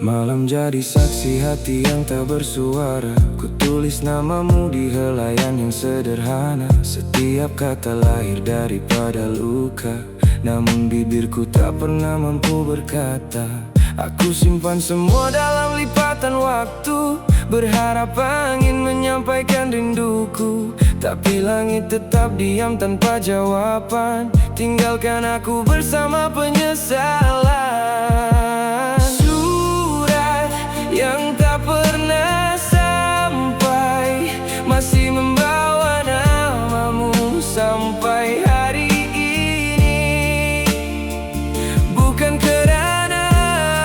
Malam jadi saksi hati yang tak bersuara. Ku tulis namamu di helaian yang sederhana. Setiap kata lahir daripada luka, namun bibirku tak pernah mampu berkata. Aku simpan semua dalam lipatan waktu, berharap angin menyampaikan rinduku. Tapi langit tetap diam tanpa jawaban, tinggalkan aku bersama penyesalan. Surat yang tak pernah sampai, masih membawa namamu sampai hari ini. Bukan kerana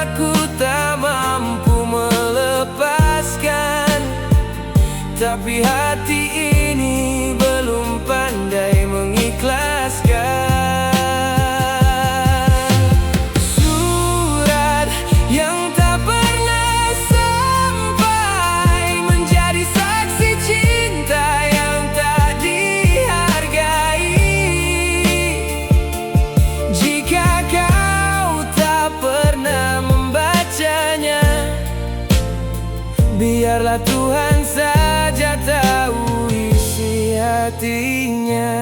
aku tak mampu melepaskan, tapi hati ini belum pandai mengikhlaskan. Surat yang tak pernah sampai, menjadi saksi cinta yang tak dihargai. Jika kau tak pernah membacanya, biarlah Tuhan saja tahu isi hatinya.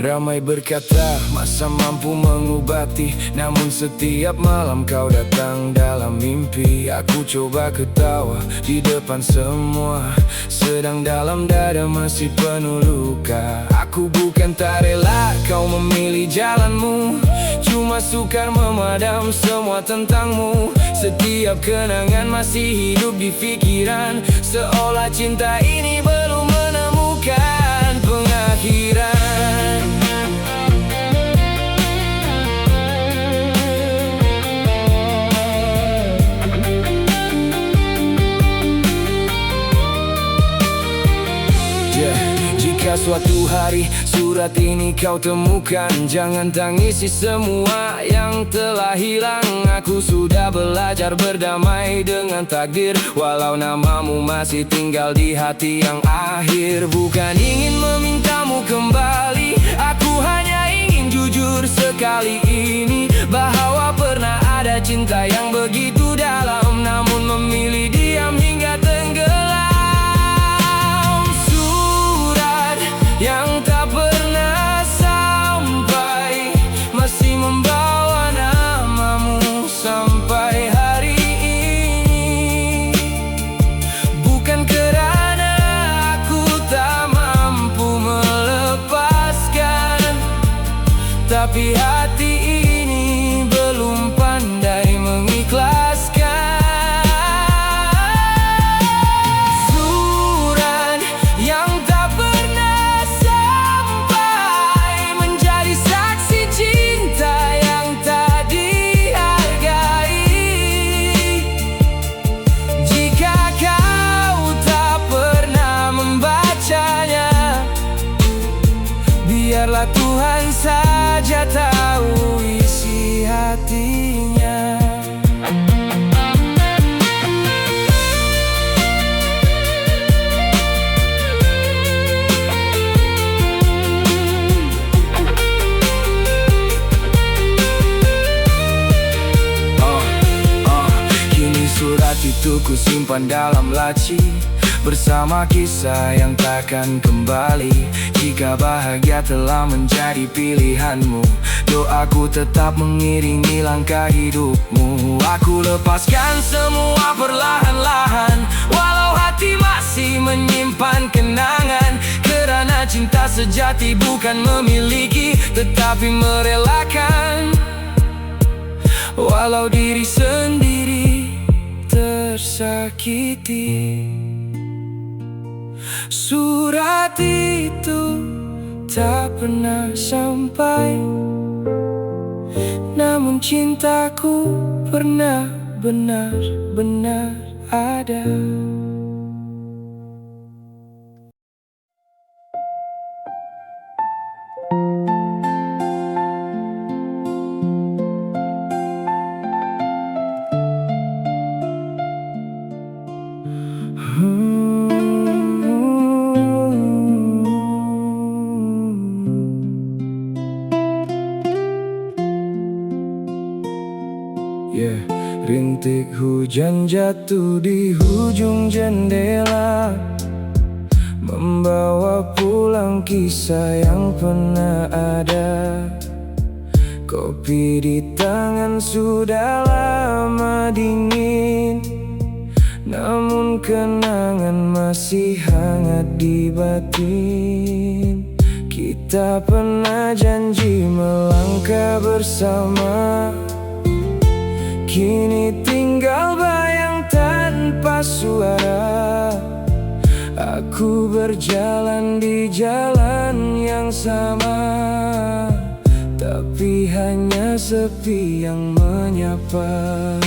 Ramai berkata masa mampu mengobati, namun setiap malam kau datang dalam mimpi. Aku coba ketawa di depan semua, sedang dalam dada masih penuh luka. Aku bukan tak rela kau memilih jalanmu, cuma sukar memadam semua tentangmu. Setiap kenangan masih hidup di pikiran, seolah cinta ini belum menemukan pengakhiran. Jika suatu hari surat ini kau temukan, jangan tangisi semua yang telah hilang. Aku sudah belajar berdamai dengan takdir, walau namamu masih tinggal di hati yang akhir. Bukan ingin memintamu kembali, aku hanya ingin jujur sekali ini, bahwa pernah ada cinta yang begitu dalam, namun memilih diam hingga tenggelam. Yang tak pernah sampai, masih membawa namamu sampai hari ini. Bukan kerana aku tak mampu melepaskan, tapi hati ini belum pandai mengikhlaskan. Surat yang tak pernah sampai, menjadi saksi cinta yang tak dihargai. Jika kau tak pernah membacanya, biarlah Tuhan saja tahu isi hatinya. Kini surat itu ku simpan dalam laci, bersama kisah yang takkan kembali. Jika bahagia telah menjadi pilihanmu, doaku tetap mengiringi langkah hidupmu. Aku lepaskan semua perlahan-lahan, walau hati masih menyimpan kenangan. Kerana cinta sejati bukan memiliki, tetapi merelakan, walau diri sendiri tersakiti. Surat itu tak pernah sampai, namun cintaku pernah benar-benar ada. Rintik hujan jatuh di ujung jendela, membawa pulang kisah yang pernah ada. Kopi di tangan sudah lama dingin, namun kenangan masih hangat di batin. Kita pernah janji melangkah bersama, kini tinggal bayang tanpa suara. Aku berjalan di jalan yang sama, tapi hanya sepi yang menyapa.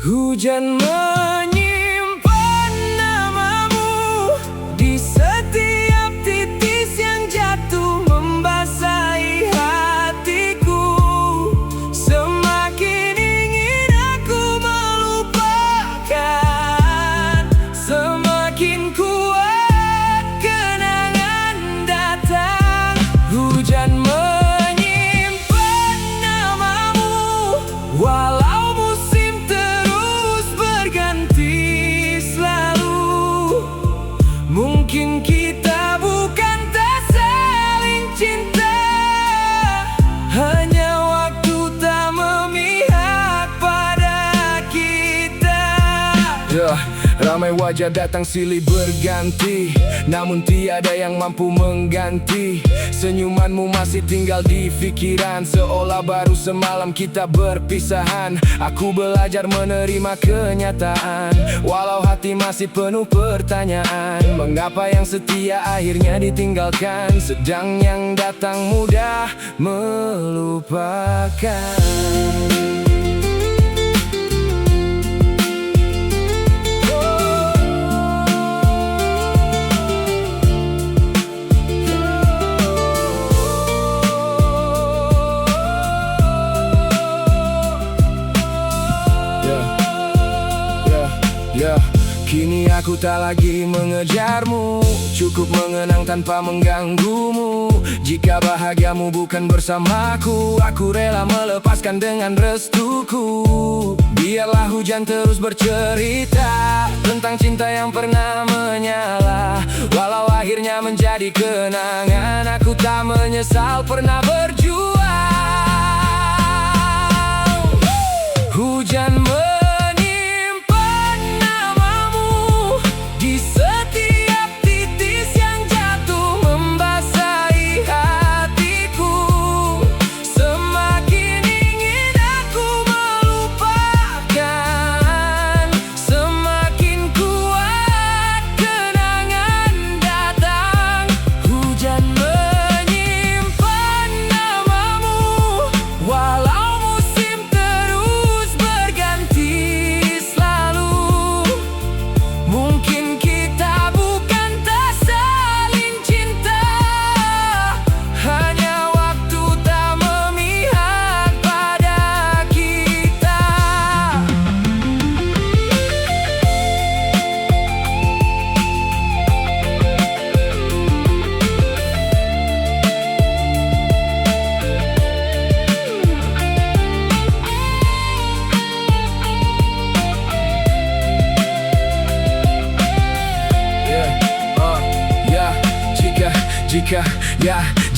Hujan menyimpan namamu di setiap titis yang jatuh membasahi hatiku. Semakin ingin aku melupakan, semakin kuat kenangan datang. Hujan menyimpan namamu walau musim terus berganti selalu. Mungkin kita bukan tak saling cinta, hanya waktu tak memihak pada kita. Ramai wajah datang silih berganti, namun tiada yang mampu mengganti. Senyumanmu masih tinggal di pikiran, seolah baru semalam kita berpisahan. Aku belajar menerima kenyataan, walau hati masih penuh pertanyaan. Mengapa yang setia akhirnya ditinggalkan, sedang yang datang mudah melupakan. Kini aku tak lagi mengejarmu, cukup mengenang tanpa mengganggumu. Jika bahagiamu bukan bersamaku, aku rela melepaskan dengan restuku. Biarlah hujan terus bercerita tentang cinta yang pernah menyala, walau akhirnya menjadi kenangan. Aku tak menyesal pernah berjuang. Hujan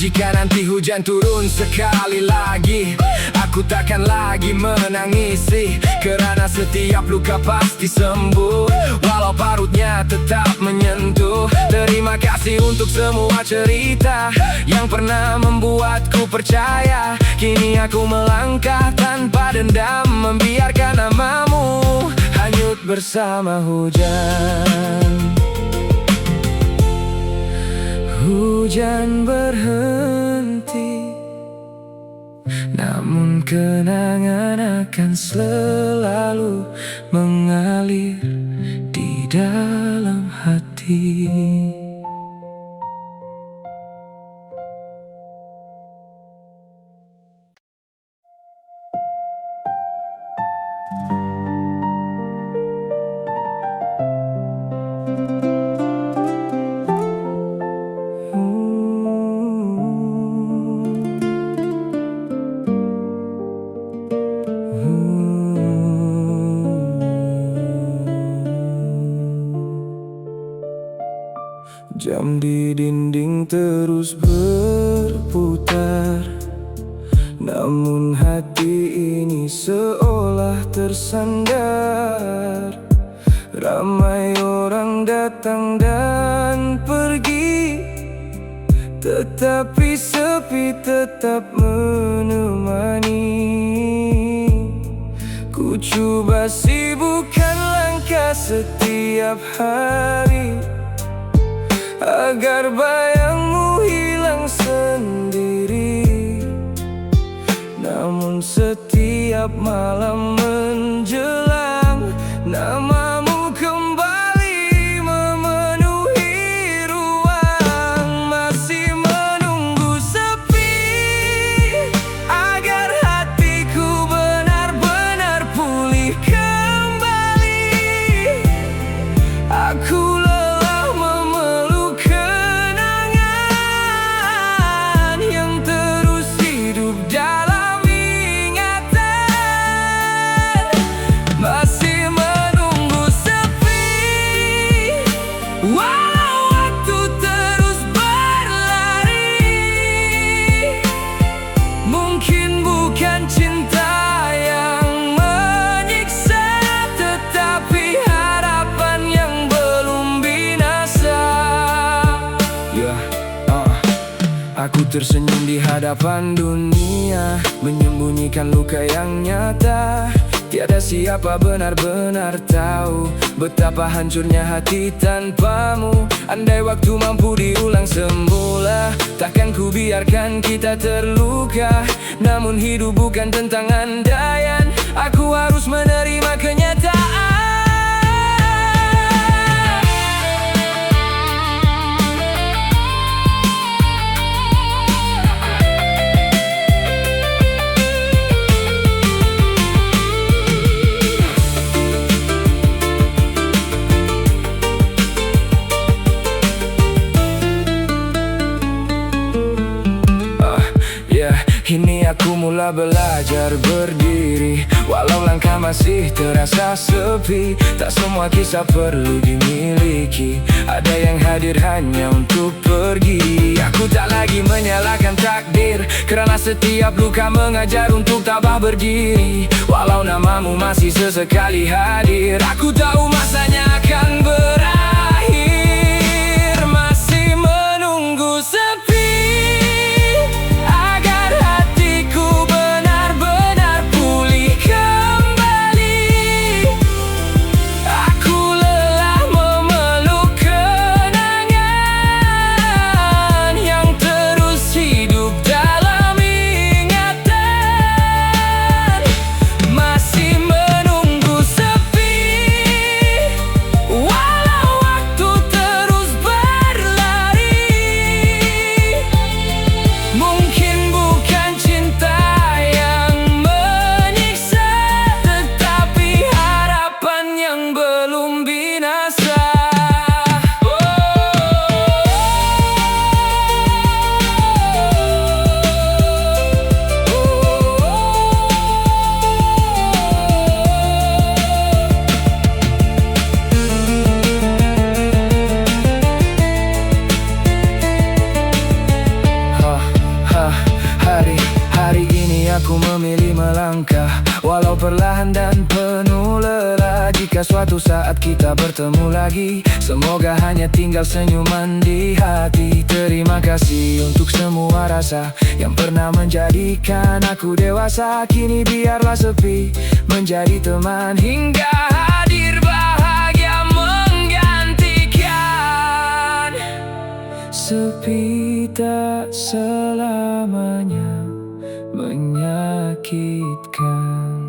Jika nanti hujan turun sekali lagi, aku takkan lagi menangisi, karena setiap luka pasti sembuh, walau parutnya tetap menyentuh. Terima kasih untuk semua cerita yang pernah membuatku percaya. Kini aku melangkah tanpa dendam, membiarkan namamu hanyut bersama hujan. Hujan berhenti, namun kenangan akan selalu mengalir di dalam hati. Jam di dinding terus berputar, namun hati ini seolah tersandar. Ramai orang datang dan pergi, tetapi sepi tetap menemani. Ku coba sibukkan langkah setiap hari, agar bayangmu hilang sendiri. Namun setiap malam menjelang, namamu kembali memenuhi ruang. Masih menunggu sepi, agar hatiku benar-benar pulih kembali. Aku Aku tersenyum di hadapan dunia, menyembunyikan luka yang nyata. Tiada siapa benar-benar tahu betapa hancurnya hati tanpamu. Andai waktu mampu diulang semula, takkan ku biarkan kita terluka. Namun hidup bukan tentang andaian, aku harus menerima kenyataan. Kini aku mula belajar berdiri, walau langkah masih terasa sepi. Tak semua kisah perlu dimiliki, ada yang hadir hanya untuk pergi. Aku tak lagi menyalahkan takdir, kerana setiap luka mengajar untuk tabah berdiri. Walau namamu masih sesekali hadir, aku tahu masanya akan berakhir. Masih menunggu sepi, aku memilih melangkah, walau perlahan dan penuh lelah. Jika suatu saat kita bertemu lagi, semoga hanya tinggal senyuman di hati. Terima kasih untuk semua rasa yang pernah menjadikan aku dewasa. Kini biarlah sepi menjadi teman, hingga hadir bahagia menggantikan. Sepi tak selamanya menyakitkan.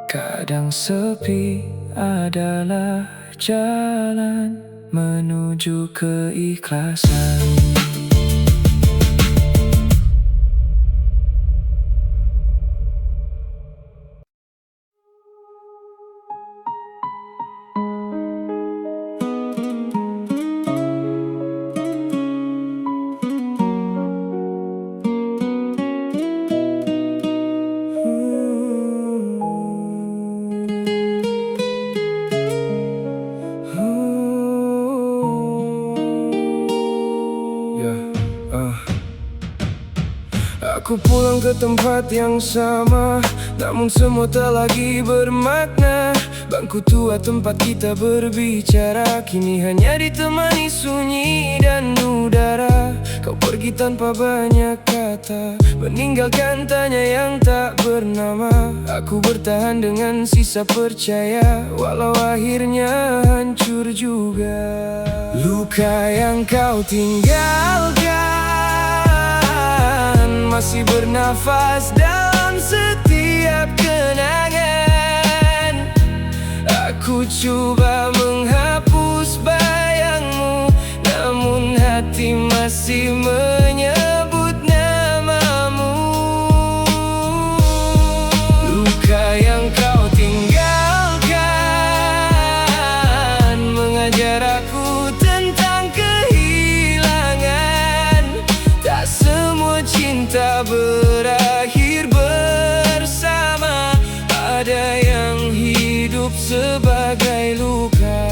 Kadang sepi adalah jalan menuju keikhlasan. ke tempat yang sama, namun semua tak lagi bermakna. Bangku tua tempat kita berbicara kini hanya ditemani sunyi dan udara. Kau pergi tanpa banyak kata, meninggalkan tanya yang tak bernama. Aku bertahan dengan sisa percaya, walau akhirnya hancur juga. Luka yang kau tinggalkan masih bernafas dalam setiap kenangan. Aku coba menghapus bayangmu, namun hati masih menyebut namamu. Luka yang kau tinggalkan mengajar aku tentang kehilangan. Tak semua cinta berakhir bersama, ada yang hidup sebagai luka.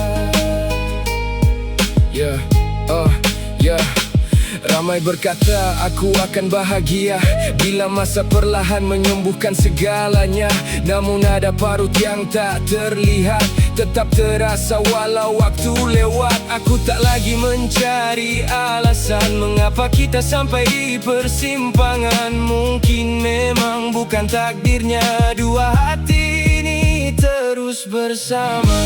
Ramai berkata aku akan bahagia bila masa perlahan menyembuhkan segalanya. Namun ada parut yang tak terlihat, tetap terasa walau waktu lewat. Aku tak lagi mencari alasan mengapa kita sampai di persimpangan. Mungkin memang bukan takdirnya dua hati ini terus bersama.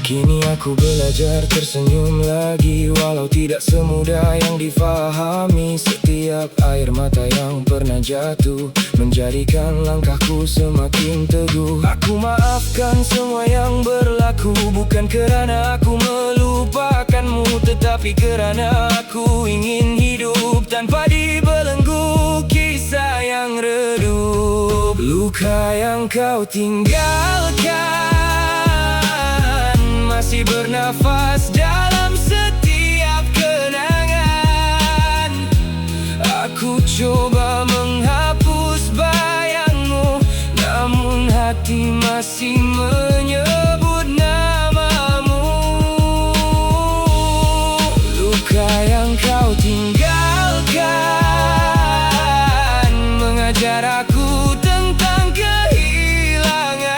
Kini aku belajar tersenyum lagi, walau tidak semudah yang difahami. Setiap air mata yang pernah jatuh menjadikan langkahku semakin teguh. Aku maafkan semua yang berlaku, bukan kerana aku melupakanmu, tetapi kerana aku ingin hidup tanpa dibelenggu kisah yang redup. Luka yang kau tinggalkan masih bernafas dalam setiap kenangan. Aku coba menghapus bayangmu, namun hati masih menyebut namamu. Luka yang kau tinggalkan mengajar aku tentang kehilangan.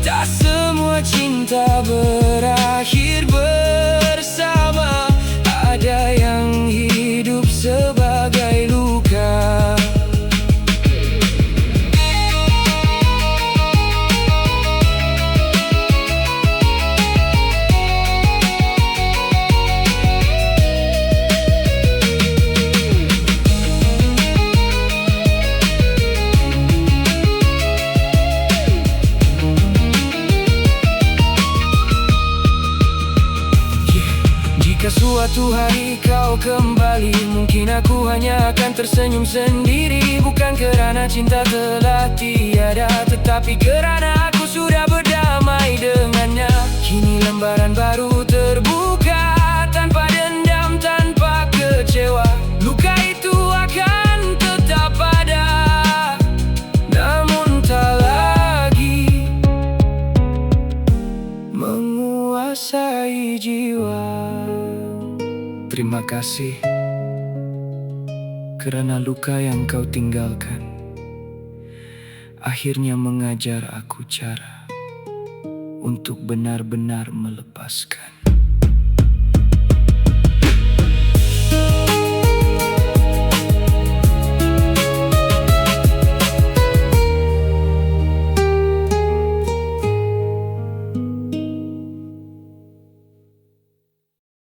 Tak semua cinta berakhir bersama, ada yang hidup sebagai luka. Jika suatu hari kau kembali, mungkin aku hanya akan tersenyum sendiri. Bukan kerana cinta telah tiada, tetapi kerana aku sudah berdamai dengannya. Kini lembaran baru terbuka, tanpa dendam, tanpa kecewa. Luka itu akan tetap ada, namun tak lagi menguasai jiwa. Terima kasih kerana luka yang kau tinggalkan akhirnya mengajar aku cara untuk benar-benar melepaskan.